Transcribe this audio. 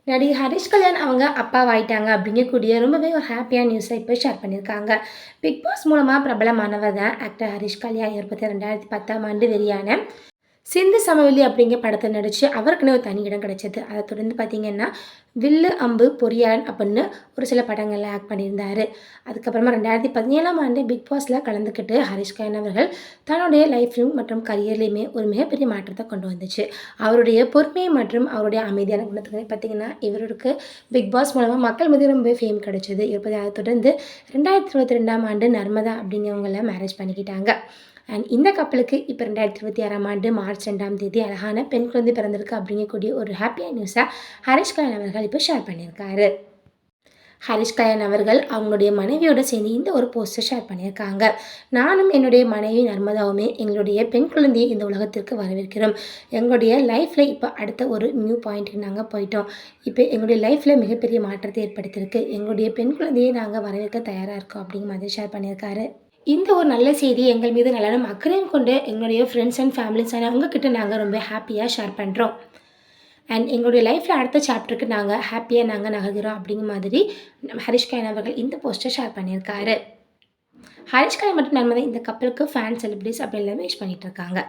நடிகை ஹரிஷ் கல்யாண் அவங்க அப்பாவாயிட்டாங்க அப்படிங்கக்கூடிய ரொம்பவே ஒரு ஹாப்பியான நியூஸை இப்போ ஷேர் பண்ணியிருக்காங்க. பிக் பாஸ் மூலமாக பிரபலமானவர் தான் ஆக்டர் ஹரிஷ் கல்யாண். இவர் பற்றி 2010ஆம் ஆண்டு வெளியான சிந்து சமவெளி அப்படிங்கிற படத்தை நடித்து அவருக்குன்னு ஒரு தனி இடம் கிடைச்சது. அதை தொடர்ந்து பார்த்திங்கன்னா வில்லு அம்பு பொறியாளன் அப்படின்னு ஒரு சில படங்களில் ஆக்ட் பண்ணியிருந்தார். அதுக்கப்புறமா 2017ஆம் ஆண்டு பிக் பாஸில் கலந்துக்கிட்டு ஹரிஷ் கல்யாண் அவர்கள் தன்னுடைய லைஃப்லையும் மற்றும் கரியர்லேயுமே ஒரு மிகப்பெரிய மாற்றத்தை கொண்டு வந்துச்சு. அவருடைய பொறுமை மற்றும் அவருடைய அமைதியான குணத்துக்கு பார்த்திங்கன்னா இவருக்கு பிக் பாஸ் மூலமாக மக்கள் மத்தியில் ரொம்ப ஃபேம் கிடைச்சிது. இப்போ அதை தொடர்ந்து 2022ஆம் ஆண்டு நர்மதா அப்படிங்கிறவங்கள மேரேஜ் பண்ணிக்கிட்டாங்க. அண்ட் இந்த கப்பலுக்கு இப்போ 2026ஆம் ஆண்டு மார்ச் 2ஆம் தேதி அழகான பெண் குழந்தை பிறந்திருக்கு அப்படிங்கக்கூடிய ஒரு ஹாப்பியான நியூஸை ஹரிஷ் கல்யாண் அவர்கள் இப்போ ஷேர் பண்ணியிருக்காரு. ஹரிஷ் கல்யாண் அவர்கள் அவங்களுடைய மனைவியோட சேர்ந்து இந்த ஒரு போஸ்டை ஷேர் பண்ணியிருக்காங்க. நானும் என்னுடைய மனைவி நர்மதாவுமே எங்களுடைய பெண் குழந்தையை இந்த உலகத்திற்கு வரவேற்கிறோம். எங்களுடைய லைஃப்பில் இப்போ அடுத்த ஒரு நியூ பாயிண்ட்டுக்கு நாங்கள் போயிட்டோம். இப்போ எங்களுடைய லைஃப்பில் மிகப்பெரிய மாற்றத்தை ஏற்படுத்தியிருக்கு. எங்களுடைய பெண் குழந்தையை நாங்கள் வரவேற்க தயாராக இருக்கோம் அப்படிங்கிற மாதிரி ஷேர் பண்ணியிருக்காரு. இந்த ஒரு நல்ல செய்தி எங்கள் மீது நலனும் அக்கறையும் கொண்டு எங்களுடைய ஃப்ரெண்ட்ஸ் அண்ட் ஃபேமிலிஸ் அவங்கக்கிட்ட நாங்கள் ரொம்ப ஹாப்பியாக ஷேர் பண்ணுறோம். அண்ட் எங்களுடைய லைஃப்பில் அடுத்த சாப்டருக்கு நாங்கள் ஹாப்பியாக நாங்கள் நகர்கிறோம் அப்படிங்கிற மாதிரி ஹரிஷ் கல்யாண் அவர்கள் இந்த போஸ்ட்டை ஷேர் பண்ணியிருக்காரு. ஹரிஷ் கல்யாண் மற்றும் நர்மதா இந்த கப்பலுக்கு ஃபேன் செலிபிரிட்டிஸ் அப்படி எல்லாமே விஷ் பண்ணிகிட்டு இருக்காங்க.